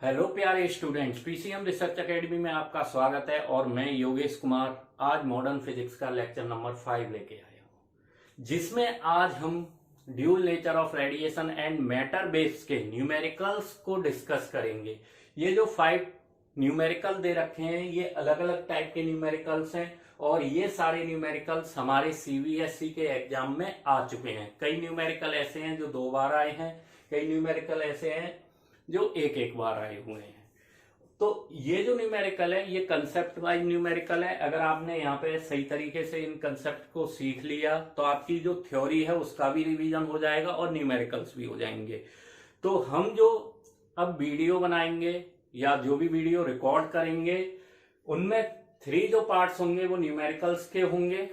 Hello प्यारे students, PCM research academy में आपका स्वागत है। और मैं योगेश कुमार आज मॉडर्न फिजिक्स का लेक्चर नंबर 5 लेके आया हूँ, जिसमें आज हम dual nature of radiation and matter base के न्यूमेरिकल्स को डिस्कस करेंगे। ये जो 5 न्यूमेरिकल दे रखे हैं ये अलग अलग टाइप के न्यूमेरिकल्स हैं और ये सारे न्यूमेरिकल्स हमारे सीबीएसई के एग्जाम में आ चुके हैं। कई न्यूमेरिकल ऐसे हैं जो 2 बार आए हैं, कई न्यूमेरिकल ऐसे हैं जो एक एक बार आए हुए हैं। तो ये जो न्यूमेरिकल है ये कंसेप्ट वाइज न्यूमेरिकल है। अगर आपने यहाँ पे सही तरीके से इन कंसेप्ट को सीख लिया तो आपकी जो थ्योरी है उसका भी रिवीजन हो जाएगा और न्यूमेरिकल्स भी हो जाएंगे। तो हम जो अब वीडियो बनाएंगे या जो भी वीडियो रिकॉर्ड करेंगे उनमें 3 जो पार्ट्स होंगे वो न्यूमेरिकल्स के होंगे।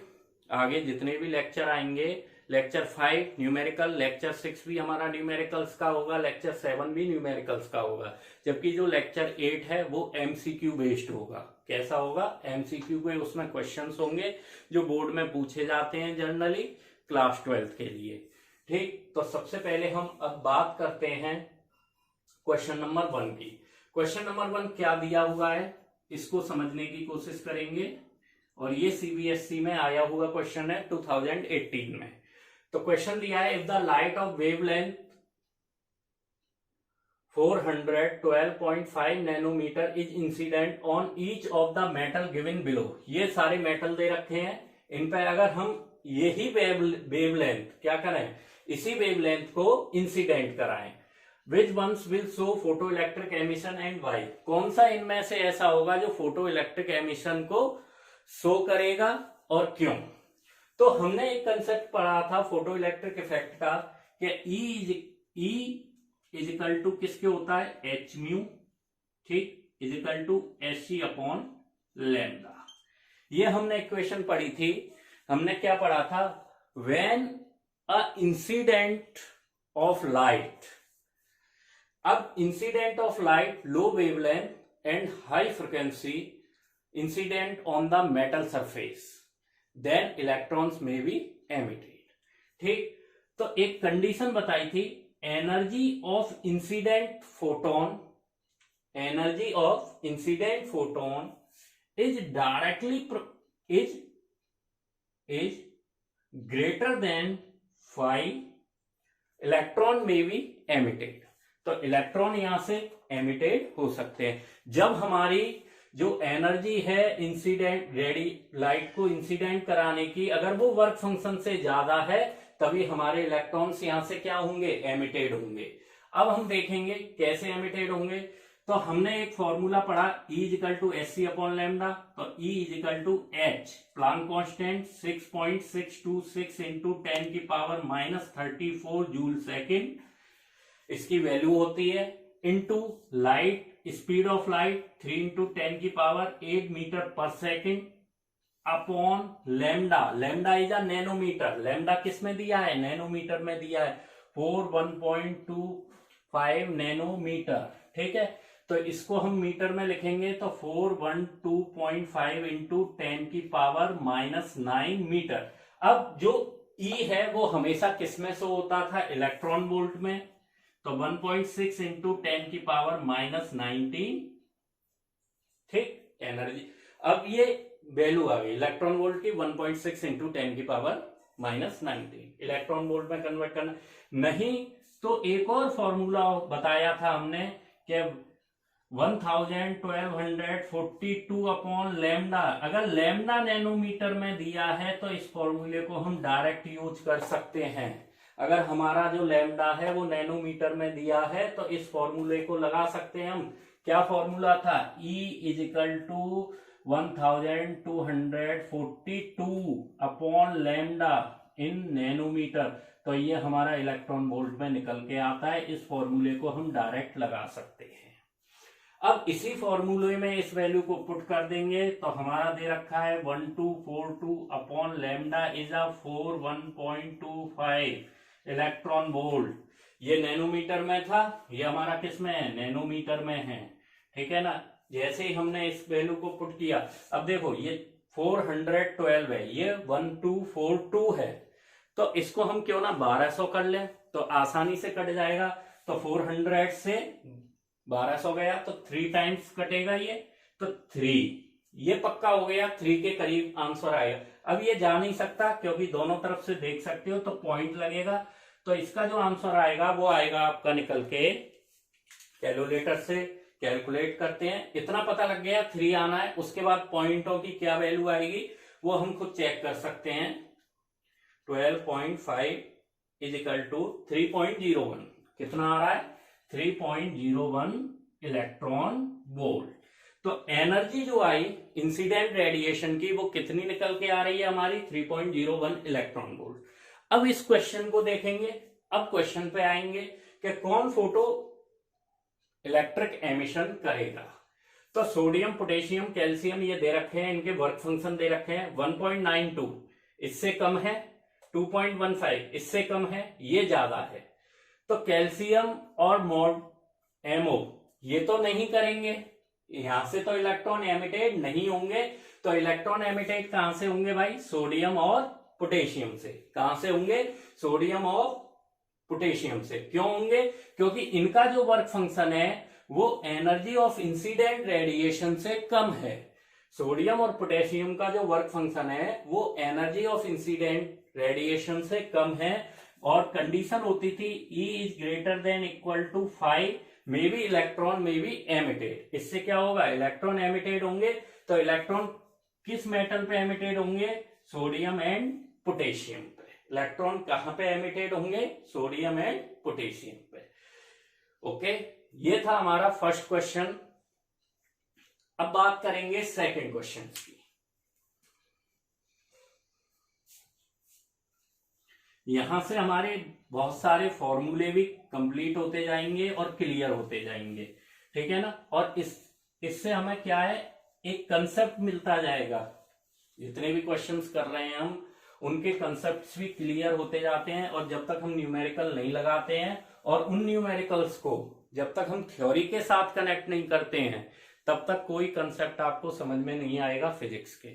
आगे जितने भी लेक्चर आएंगे, लेक्चर 5 न्यूमेरिकल, लेक्चर 6 भी हमारा न्यूमेरिकल्स का होगा, लेक्चर 7 भी न्यूमेरिकल्स का होगा, जबकि जो लेक्चर 8 है वो एमसीक्यू बेस्ड होगा। कैसा होगा? एमसीक्यू पे उसमें क्वेश्चंस होंगे जो बोर्ड में पूछे जाते हैं जनरली क्लास 12th के लिए। ठीक, तो सबसे पहले हम अब बात करते हैं क्वेश्चन नंबर 1 की। क्वेश्चन नंबर 1 क्या दिया हुआ है इसको समझने की कोशिश करेंगे और ये सीबीएसई में आया हुआ क्वेश्चन है 2018 में। तो क्वेश्चन दिया है, if the light of wavelength 412.5 nanometre is incident on each of the metal given below. ये सारे मेटल दे रखे हैं, इन पर अगर हम यही वेवलेंथ क्या करें, इसी वेवलेंथ को इंसिडेंट कराएं, which ones will show photo electric emission and Y. कौन सा इनमें से ऐसा होगा जो फोटो इलेक्ट्रिक एमिशन को शो करेगा और क्यों। तो हमने एक कंसेप्ट पढ़ा था फोटो इलेक्ट्रिक इफेक्ट का कि E इज इक्वल टू किसके होता है, एच म्यू, ठीक, is equal to H upon lambda. ये हमने इक्वेशन पढ़ी थी। हमने क्या पढ़ा था, when a incident of light, अब incident of light low wavelength and high frequency incident on the metal surface, then electrons may be emitted. ठीक, तो एक कंडीशन बताई थी, energy of incident photon, energy of incident photon is directly is greater than 5 electron may be emitted. तो electron यहां से emitted हो सकते हैं जब हमारी जो एनर्जी है इंसिडेंट रेडी लाइट को इंसिडेंट कराने की, अगर वो वर्क फंक्शन से ज्यादा है तभी हमारे इलेक्ट्रॉन्स यहां से क्या होंगे, एमिटेड होंगे। अब हम देखेंगे कैसे एमिटेड होंगे। तो हमने एक फॉर्मूला पढ़ा, E equal to h c upon lambda. तो E equal to h, Planck constant 6.626 into 10 की पावर -34 जूल सेकेंड इसकी वैल्यू होती है, into light speed of light 3 into 10 की पावर 8 मीटर पर second upon lambda. Lambda is a nanometre, lambda किस में दिया है, नैनोमीटर में दिया है, 4125 नैनोमीटर। ठीक है, तो इसको हम मीटर में लिखेंगे तो 412.5 इंटू 10 की पावर -9 मीटर। अब जो E है वो हमेशा किस में शो होता था, इलेक्ट्रॉन वोल्ट में, तो 1.6 इंटू 10 की पावर -19, ठीक, एनर्जी। अब ये वैल्यू आ गई इलेक्ट्रॉन वोल्ट की, 1.6 इंटू 10 की पावर -19 इलेक्ट्रॉन वोल्ट में कन्वर्ट करना। नहीं तो एक और फॉर्मूला बताया था हमने कि 1242 अपॉन लैम्डा। अगर लैम्डा नैनोमीटर में दिया है तो इस फॉर्मूले को हम डायरेक्ट यूज कर सकते हैं। अगर हमारा जो लैम्डा है वो नैनोमीटर में दिया है तो इस फॉर्मूले को लगा सकते हैं हम। क्या फॉर्मूला था, E is equal to 1242 upon lambda in nanometre. तो ये हमारा इलेक्ट्रॉन वोल्ट में निकल के आता है, इस फॉर्मूले को हम डायरेक्ट लगा सकते हैं। अब इसी फॉर्मूले में इस वैल्यू को पुट कर देंगे तो हमारा दे रखा है 1242 upon lambda is a 4125 electron volt. ये नैनोमीटर में था, ये हमारा किस में है, नैनोमीटर में है। ठीक है ना, जैसे ही हमने इस वैल्यू को पुट किया, अब देखो ये 412 है, ये 1242 है, तो इसको हम क्यों ना 1200 कर लें तो आसानी से कट जाएगा। तो 400 से 1200 गया तो 3 टाइम्स कटेगा ये, तो 3, ये पक्का हो गया, 3 के करीब आंसर आएगा। अब ये जा नहीं सकता क्योंकि दोनों तरफ से देख सकते हो तो पॉइंट लगेगा, तो इसका जो आंसर आएगा वो आएगा आपका निकल के, कैलकुलेटर से कैलकुलेट करते हैं, इतना पता लग गया 3 आना है। उसके बाद पॉइंटों की क्या वैल्यू आएगी वो हम खुद चेक कर सकते हैं। 12.5 इज इक्वल टू 3.01, कितना आ रहा है 3.01 इलेक्ट्रॉन वोल्ट। तो एनर्जी जो आई इंसिडेंट रेडिएशन की वो कितनी निकल के आ रही है हमारी 3.01 इलेक्ट्रॉन वोल्ट। अब इस क्वेश्चन को देखेंगे, अब क्वेश्चन पे आएंगे कि कौन फोटो इलेक्ट्रिक एमिशन करेगा। तो सोडियम, पोटेशियम, कैल्शियम ये दे रखे हैं, इनके वर्क फंक्शन दे रखे हैं। 1.92 इससे कम है, 2.15 इससे कम है, ये ज्यादा है। तो कैल्शियम और मोड एमओ ये तो नहीं करेंगे, यहां से तो इलेक्ट्रॉन एमिटेड नहीं होंगे। तो इलेक्ट्रॉन एमिटेड कहां से होंगे भाई, सोडियम और पोटेशियम से। कहां से होंगे, सोडियम और पोटेशियम से। क्यों होंगे, क्योंकि इनका जो वर्क फंक्शन है वो एनर्जी ऑफ इंसिडेंट रेडिएशन से कम है। सोडियम और पोटेशियम का जो वर्क फंक्शन है वो एनर्जी ऑफ इंसिडेंट रेडिएशन से कम है, और कंडीशन होती थी E is greater than equal to 5 may be electron may be emitted. इससे क्या होगा, इलेक्ट्रॉन एमिटेड होंगे। तो इलेक्ट्रॉन किस मेटल पे एमिटेड होंगे, सोडियम एंड पोटेशियम पे। इलेक्ट्रॉन कहां पे एमिटेड होंगे, सोडियम एंड पोटेशियम पे। ओके, ये था हमारा फर्स्ट क्वेश्चन। अब बात करेंगे सेकंड क्वेश्चन की। यहां से हमारे बहुत सारे फॉर्मूले भी कंप्लीट होते जाएंगे और क्लियर होते जाएंगे, ठीक है ना। और इससे हमें क्या है, एक कंसेप्ट मिलता जाएगा। जितने भी क्वेश्चंस कर रहे हैं हम, उनके कंसेप्ट्स भी क्लियर होते जाते हैं। और जब तक हम न्यूमेरिकल नहीं लगाते हैं और उन न्यूमेरिकल्स को जब तक हम थ्योरी के साथ कनेक्ट नहीं करते हैं, तब तक कोई कंसेप्ट आपको समझ में नहीं आएगा फिजिक्स के,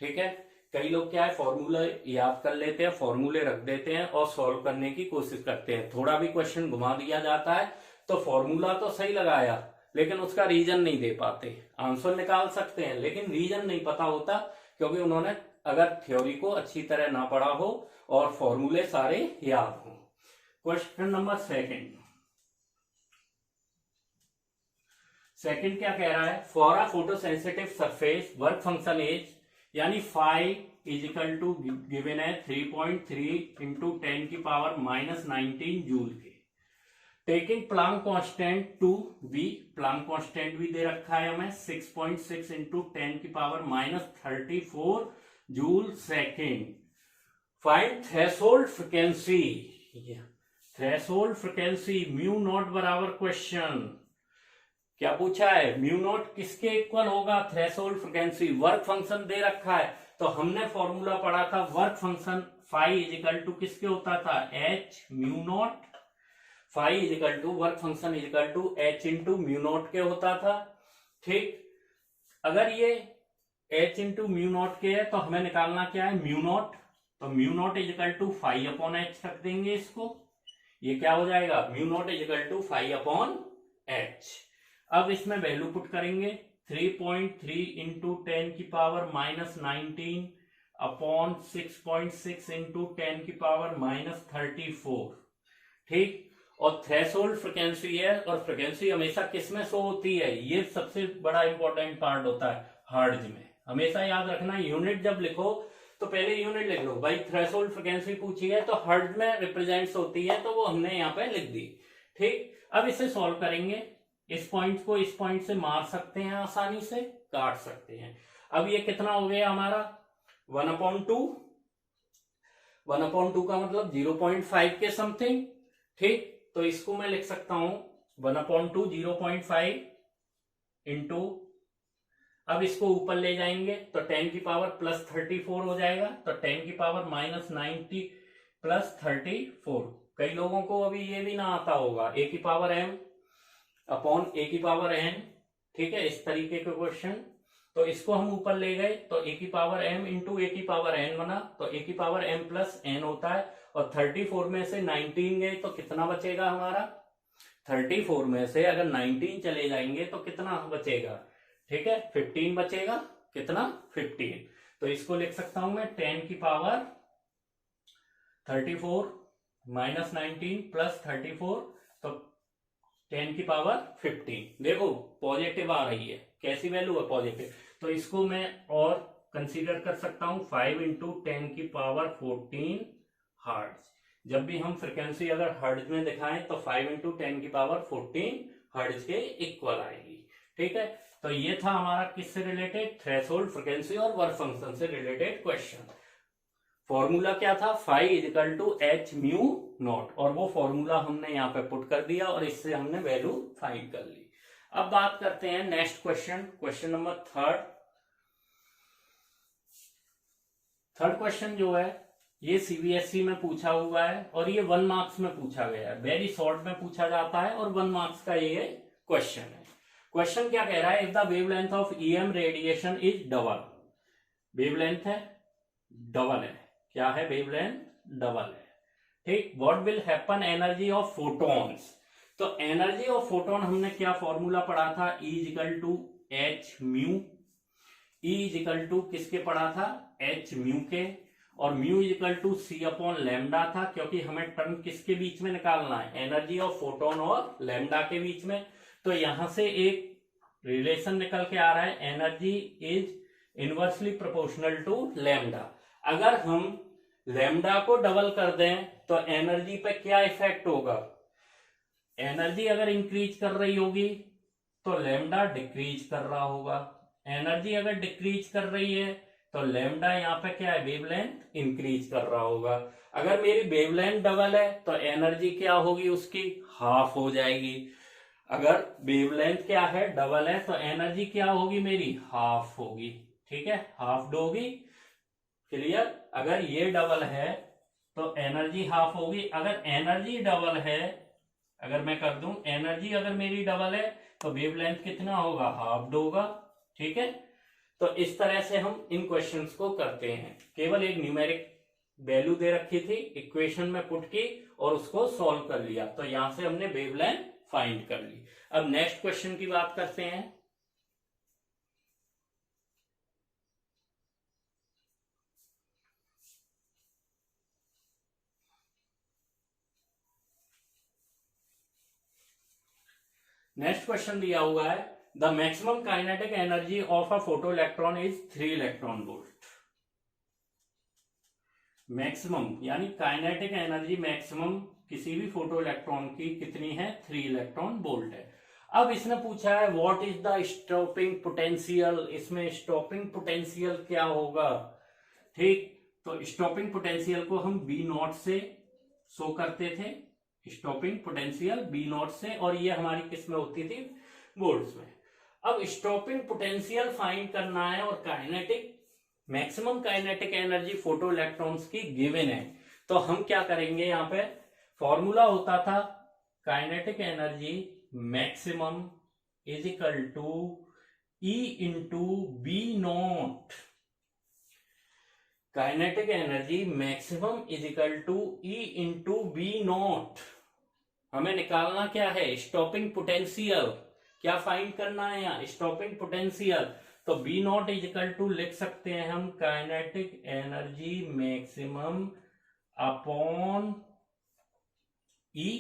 ठीक है। कई लोग क्या है, फॉर्मूला याद कर लेते हैं, फॉर्मूले रख देते हैं और सॉल्व करने की कोशिश करते हैं। थोड़ा भी क्वेश्चन घुमा दिया जाता है तो फॉर्मूला तो सही लगाया लेकिन उसका रीजन नहीं दे पाते। आंसर निकाल सकते हैं लेकिन रीजन नहीं पता होता, क्योंकि उन्होंने अगर थ्योरी को अच्छी तरह ना पढ़ा हो और फॉर्मूले सारे याद हो। क्वेश्चन नंबर सेकंड क्या कह रहा है, for a photosensitive surface work function is, यानी phi is equal to given है 3.3 इंटू 10 की पावर -19 जूल के। Taking Planck constant to be, Planck constant भी दे रखा है हमें 6.6 इंटू 10 की power -34 joule second. Find threshold frequency, threshold frequency mu naught बराबर क्वेश्चन क्या पूछा है, म्यू नॉट किसके इक्वल होगा, थ्रेशोल्ड फ्रिक्वेंसी। वर्क फंक्शन दे रखा है तो हमने फॉर्मूला पढ़ा था, work function phi is equal to किसके होता था, h mu naught. Phi is equal to work function is equal to h into mu naught के होता था, ठीक। अगर ये एच इंटू म्यू नॉट के है तो हमें निकालना क्या है, म्यू नॉट। तो mu naught is equal to 5 upon h रख देंगे इसको, ये क्या हो जाएगा, mu naught is equal to 5 upon h. अब इसमें वैल्यू पुट करेंगे 3.3 इंटू 10 की पावर -19 अपॉन 6.6 इंटू 10 की पावर -34, ठीक। और थ्रेशोल्ड फ्रिक्वेंसी है, और फ्रिक्वेंसी हमेशा किसमें शो होती है, ये सबसे बड़ा इंपॉर्टेंट पार्ट होता है, हर्ट्ज में। हमेशा याद रखना, यूनिट जब लिखो तो पहले यूनिट लिख लो भाई। थ्रेशोल्ड फ्रिक्वेंसी पूछी है तो हर्ट्ज में रिप्रेजेंट्स होती है, तो वो हमने यहाँ पे लिख दी, ठीक। अब इसे सॉल्व करेंगे, इस पॉइंट को इस पॉइंट से मार सकते हैं, आसानी से काट सकते हैं। अब ये कितना हो गया हमारा 1/2, 1/2 का मतलब 0.5 के समथिंग, ठीक। तो इसको मैं लिख सकता हूं 1/2 0.5 इंटू, अब इसको ऊपर ले जाएंगे तो 10 की पावर +34 हो जाएगा, तो 10 की पावर -90 +34। कई लोगों को अभी ये भी ना आता होगा, a की पावर m अपॉन a की पावर n, ठीक है, इस तरीके के क्वेश्चन। तो इसको हम ऊपर ले गए तो a की पावर m इंटू a की पावर n बना, तो a की पावर m प्लस n होता है, और 34 में से 19 गए तो कितना बचेगा हमारा 34 में से अगर 19 चले जाएंगे तो कितना बचेगा? ठीक है, 15 बचेगा। कितना? 15। तो इसको लिख सकता हूं मैं 10 की पावर 34 माइनस 19 प्लस 34, तो 10 की पावर 15। देखो पॉजिटिव आ रही है, कैसी वैल्यू है? पॉजिटिव। तो इसको मैं और कंसीडर कर सकता हूं 5 इंटू 10 की पावर 14 हर्ट्ज। जब भी हम फ्रिक्वेंसी अगर हर्ट्ज में दिखाएं तो 5 इंटू 10 की पावर 14 हर्ट्ज के इक्वल आएगी। ठीक है, तो ये था हमारा किससे रिलेटेड? थ्रेशोल्ड फ्रिक्वेंसी और वर्क फंक्शन से रिलेटेड क्वेश्चन। फॉर्मूला क्या था? Phi equal to h mu naught, और वो फॉर्मूला हमने यहाँ पे पुट कर दिया और इससे हमने वैल्यू फाइंड कर ली। अब बात करते हैं next question, question number third question जो है ये सीबीएसई में पूछा हुआ है और ये 1 मार्क्स में पूछा गया है। वेरी शॉर्ट में पूछा जाता है और 1 मार्क्स का ये क्वेश्चन है। क्वेश्चन क्या कह रहा है? If the wavelength of EM radiation is double, wavelength है डबल है, क्या है? वेवलेंथ डबल है। ठीक, what will happen energy of photons? तो एनर्जी ऑफ फोटोन हमने क्या फॉर्मूला पढ़ा था? E equal to h mu. E equal to किसके पढ़ा था? एच म्यू के, और mu equal to c upon lambda था, क्योंकि हमें टर्म किसके बीच में निकालना है? एनर्जी ऑफ फोटोन और लैम्डा के बीच में। तो यहां से एक रिलेशन निकल के आ रहा है, energy is inversely proportional to lambda. अगर हम लैम्डा को डबल कर दें तो एनर्जी पे क्या इफेक्ट होगा? एनर्जी अगर इंक्रीज कर रही होगी तो लैम्डा डिक्रीज कर रहा होगा, एनर्जी अगर डिक्रीज कर रही है तो लैम्डा यहाँ पे क्या है? वेवलेंथ इंक्रीज कर रहा होगा। अगर मेरी वेवलेंथ डबल है तो एनर्जी क्या होगी? उसकी हाफ हो जाएगी। अगर वेवलेंथ क्या है? डबल है, तो एनर्जी क्या होगी? मेरी हाफ होगी। ठीक है, हाफ होगी। क्लियर? अगर ये डबल है तो एनर्जी हाफ होगी। अगर एनर्जी डबल है, अगर मैं कर दूं एनर्जी अगर मेरी डबल है तो वेवलेंथ कितना होगा? हाफ होगा। ठीक है, तो इस तरह से हम इन क्वेश्चंस को करते हैं। केवल एक न्यूमेरिक वैल्यू दे रखी थी, इक्वेशन में पुट की और उसको सॉल्व कर लिया, तो यहां से हमने वेवलेंथ फाइंड कर ली। अब नेक्स्ट क्वेश्चन की बात करते हैं। नेक्स्ट क्वेश्चन दिया हुआ है, the maximum kinetic energy of a photo electron is 3 electron volt. Maximum यानी काइनेटिक एनर्जी मैक्सिमम किसी भी फोटो इलेक्ट्रॉन की कितनी है? 3 इलेक्ट्रॉन वोल्ट है। अब इसने पूछा है what is the stopping potential, इसमें स्टॉपिंग पोटेंशियल क्या होगा? ठीक, तो स्टॉपिंग पोटेंशियल को हम बी नॉट से शो करते थे, स्टॉपिंग पोटेंशियल बी नॉट से, और ये हमारी किस में होती थी? वोल्ट्स में। अब स्टॉपिंग पोटेंशियल फाइंड करना है और kinetic maximum kinetic energy photo electrons की गिवन है, तो हम क्या करेंगे? यहाँ पे फॉर्मूला होता था kinetic energy maximum is equal to E into b naught. Kinetic energy maximum is equal to E into b naught. हमें निकालना क्या है? Stopping potential. क्या फाइंड करना है यहाँ? Stopping potential. तो V naught is equal to लिख सकते हैं हम kinetic energy maximum upon e.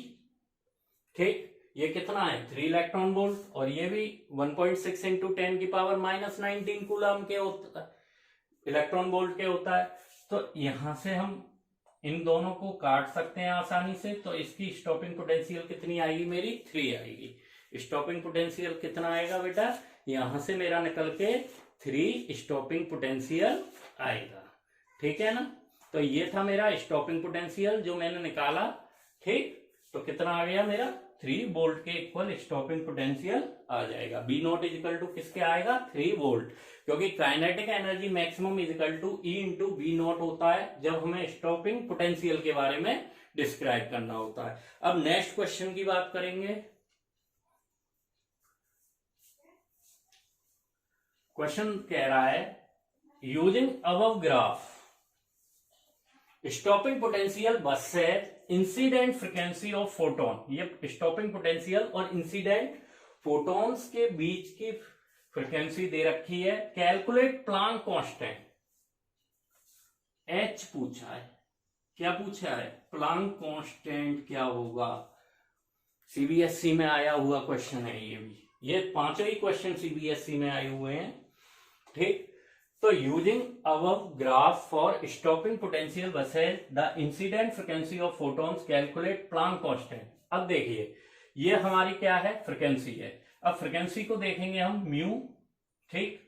ठीक, ये कितना है? 3 इलेक्ट्रॉन वोल्ट, और ये भी 1.6 इंटू 10 की पावर माइनस 19 कूलम के होता है, इलेक्ट्रॉन वोल्ट के होता है। तो यहां से हम इन दोनों को काट सकते हैं आसानी से, तो इसकी स्टॉपिंग पोटेंशियल कितनी आएगी? मेरी 3 आएगी। स्टॉपिंग पोटेंशियल कितना आएगा बेटा? यहां से मेरा निकल के 3 स्टॉपिंग पोटेंशियल आएगा। ठीक है ना? तो ये था मेरा स्टॉपिंग पोटेंशियल जो मैंने निकाला। ठीक, तो कितना आ गया मेरा? 3 वोल्ट के इक्वल स्टॉपिंग पोटेंशियल आ जाएगा। B naught is equal to किसके आएगा? 3 वोल्ट, क्योंकि kinetic energy maximum is equal to E into b naught होता है जब हमें स्टॉपिंग पोटेंशियल के बारे में डिस्क्राइब करना होता है। अब नेक्स्ट क्वेश्चन की बात करेंगे। क्वेश्चन कह रहा है using above graph stopping potential बस सेट इंसिडेंट फ्रिक्वेंसी ऑफ फोटोन, ये स्टॉपिंग पोटेंशियल और इंसिडेंट फोटॉन्स के बीच की फ्रिक्वेंसी दे रखी है। कैलकुलेट प्लांक कांस्टेंट, एच पूछा है। क्या पूछा है? प्लांक कांस्टेंट क्या होगा? सीबीएसई में आया हुआ क्वेश्चन है ये भी। ये पांचों ही क्वेश्चन सीबीएसई में आए हुए हैं, ठीक। तो using above graph for stopping potential versus the incident frequency of photons calculate Planck constant. अब देखिए ये हमारी क्या है? फ्रिक्वेंसी है। अब फ्रिक्वेंसी को देखेंगे हम म्यू, ठीक।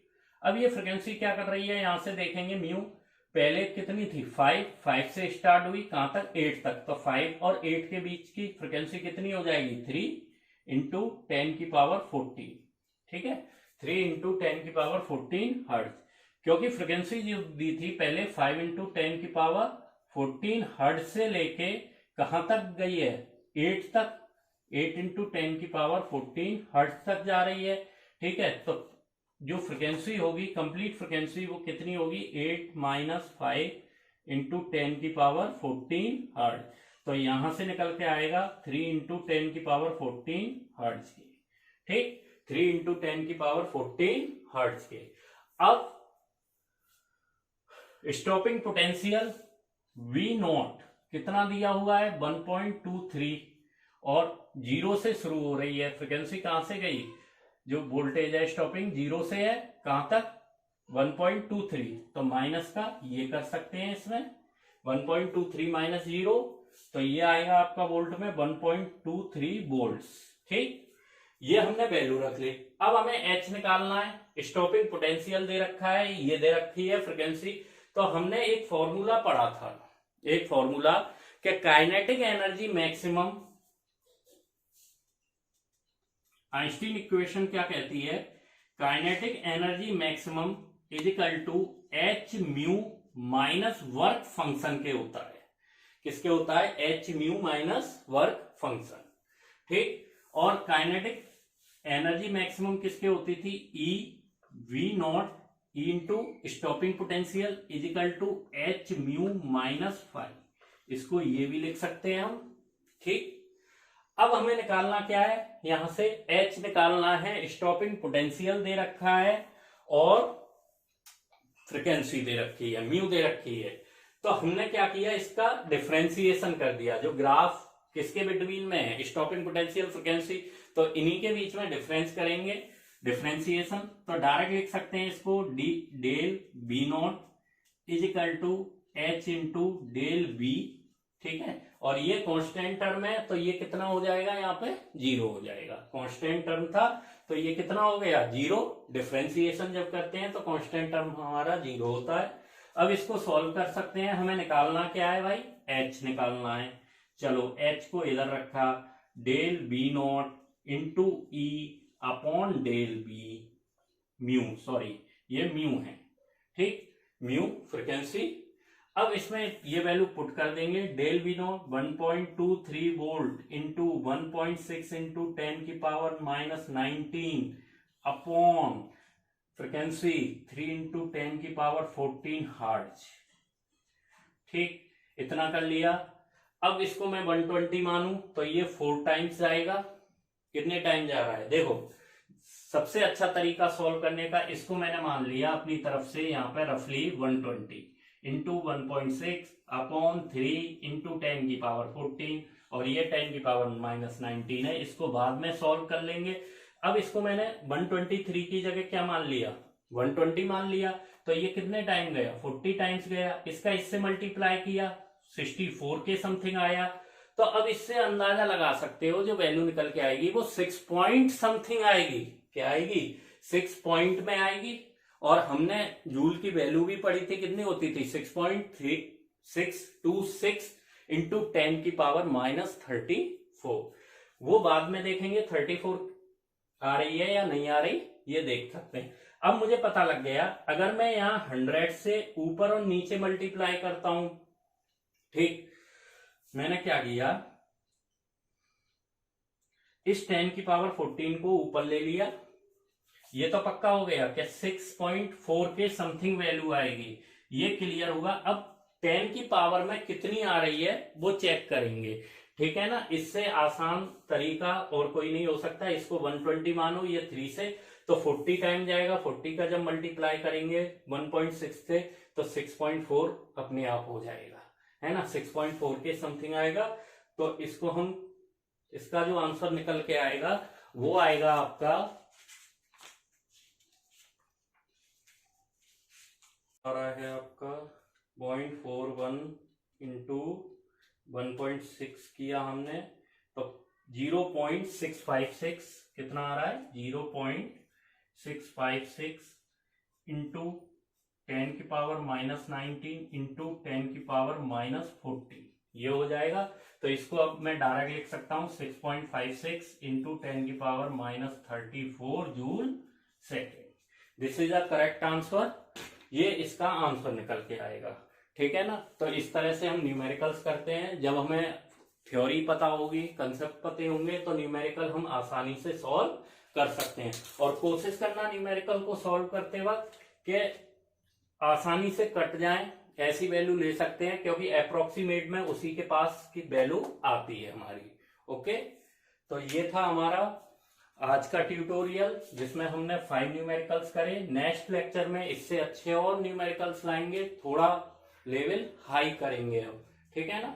अब ये फ्रिक्वेंसी क्या कर रही है? यहां से देखेंगे म्यू पहले कितनी थी? 5 से स्टार्ट हुई कहां तक? 8 तक। तो 5 और 8 के बीच की फ्रिक्वेंसी कितनी हो जाएगी? 3 इंटू 10 की पावर 14, ठीक है। 3 इंटू 10 की पावर 14 हर्ट्ज, क्योंकि फ्रिक्वेंसी जो दी थी पहले 5 इंटू 10 की पावर 14 हर्ट्ज से लेके कहां तक गई है? 8 तक। 8 इंटू 10 की पावर 14 हर्ट्ज तक जा रही है, ठीक है। तो जो फ्रिक्वेंसी होगी कंप्लीट फ्रिक्वेंसी वो कितनी होगी? 8 माइनस 5 इंटू 10 की पावर 14 हर्ट्ज। तो यहां से निकल के आएगा 3 इंटू 10 की पावर 14 हर्ट्ज की, ठीक। 3 इंटू 10 की पावर 14 हर्ट्ज के। अब स्टॉपिंग पोटेंशियल V नॉट कितना दिया हुआ है? 1.23 और 0 से शुरू हो रही है। फ्रिक्वेंसी कहां से गई? जो वोल्टेज है स्टॉपिंग 0 से है कहां तक? 1.23। तो माइनस का ये कर सकते हैं इसमें, 1.23 माइनस 0, तो ये आएगा आपका वोल्ट में 1.23 वोल्ट, ठीक। ये हमने वैल्यू रख ली। अब हमें H निकालना है। स्टॉपिंग पोटेंशियल दे रखा है, ये दे रखी है फ्रिक्वेंसी। तो हमने एक फॉर्मूला पढ़ा था, एक फॉर्मूला कि kinetic energy maximum, Einstein equation क्या कहती है? Kinetic energy maximum is equal to h mu minus work function के होता है। किसके होता है? H mu minus work function, ठीक। और काइनेटिक एनर्जी मैक्सिमम किसके होती थी? E v naught e into stopping potential is equal to h mu minus 5। इसको ये भी लिख सकते हैं हम, ठीक। अब हमें निकालना क्या है? यहां से H निकालना है। स्टॉपिंग पोटेंशियल दे रखा है और फ्रिक्वेंसी दे रखी है, म्यू दे रखी है। तो हमने क्या किया? इसका डिफरेंशिएशन कर दिया। जो ग्राफ किसके बिटवीन में है? स्टॉपिंग पोटेंशियल फ्रिक्वेंसी, तो इन्हीं के बीच में डिफरेंस करेंगे, डिफरेंशिएशन। तो डायरेक्ट लिख सकते हैं इसको del b naught is equal to h into del b, ठीक है। और ये कांस्टेंट टर्म है तो ये कितना हो जाएगा? यहाँ पे 0 हो जाएगा। कांस्टेंट टर्म था तो ये कितना हो गया? 0। डिफरेंशिएशन जब करते हैं तो कांस्टेंट टर्म हमारा 0 होता है। अब इसको सॉल्व कर सकते हैं। हमें निकालना क्या है भाई? H निकालना है। चलो H को इधर रखा, del b naught into e upon del b mu, sorry ये म्यू है, ठीक। Mu frequency. अब इसमें ये वैल्यू पुट कर देंगे। Del b naught 1.23 volt into 1.6 into 10 की power minus 19 upon frequency 3 into 10 की पावर 14 हर्ट्ज, ठीक। इतना कर लिया। अब इसको मैं 120 मानूं तो ये 4 टाइम्स जाएगा। कितने टाइम जा रहा है? देखो सबसे अच्छा तरीका सॉल्व करने का, इसको मैंने मान लिया अपनी तरफ से यहाँ पे रफली 120 इंटू 1.6 अपॉन 3 इंटू 10 की पावर 14 और ये 10 की पावर माइनस 19 है। इसको बाद में सॉल्व कर लेंगे। अब इसको मैंने 123 की जगह क्या मान लिया? 120 मान लिया। तो ये कितने टाइम गया? 40 टाइम्स गया। इसका इससे मल्टीप्लाई किया 64 के समथिंग आया। तो अब इससे अंदाजा लगा सकते हो जो वैल्यू निकल के आएगी वो 6 पॉइंट समथिंग आएगी। क्या आएगी? 6 पॉइंट में आएगी। और हमने जूल की वैल्यू भी पढ़ी थी, कितनी होती थी? 6.3626 इंटू 10 की पावर माइनस 34। वो बाद में देखेंगे 34 आ रही है या नहीं आ रही, ये देख सकते हैं। अब मुझे पता लग गया, अगर मैं यहाँ 100 से ऊपर और नीचे मल्टीप्लाई करता हूं, ठीक। मैंने क्या किया, इस 10 की पावर 14 को ऊपर ले लिया। ये तो पक्का हो गया कि 6.4 के समथिंग वैल्यू आएगी, ये क्लियर होगा। अब 10 की पावर में कितनी आ रही है वो चेक करेंगे, ठीक है ना। इससे आसान तरीका और कोई नहीं हो सकता। इसको 120 मानो, ये 3 से, तो 40 टाइम जाएगा। 40 का जब मल्टीप्लाई करेंगे 1.6 से तो 6.4 अपने आप हो जाएगा, है ना। 6.4 के समथिंग आएगा। तो इसको हम, इसका जो आंसर निकल के आएगा वो आएगा आपका, आ रहा है आपका 0.41 इंटू 1.6 किया हमने तो 0.656 कितना आ रहा है, 0.656 इंटू 10 की पावर -19 इंटू 10 की पावर -40, ये हो जाएगा। तो इसको अब मैं डायरेक्ट लिख सकता हूं 6.56 इंटू 10 की power -34 joule second. This is the correct answer. ये इसका आंसर निकल के आएगा, ठीक है ना। तो इस तरह से हम न्यूमेरिकल्स करते हैं। जब हमें थ्योरी पता होगी, कंसेप्ट पते होंगे, तो न्यूमेरिकल हम आसानी से सॉल्व कर सकते हैं। और कोशिश करना न्यूमेरिकल को सॉल्व करते वक्त कि आसानी से कट जाए, ऐसी वैल्यू ले सकते हैं, क्योंकि अप्रोक्सीमेट में उसी के पास की वैल्यू आती है हमारी। ओके, तो ये था हमारा आज का ट्यूटोरियल, जिसमें हमने 5 न्यूमेरिकल्स करे। नेक्स्ट लेक्चर में इससे अच्छे और न्यूमेरिकल्स लाएंगे, थोड़ा लेवल हाई करेंगे अब, ठीक है ना।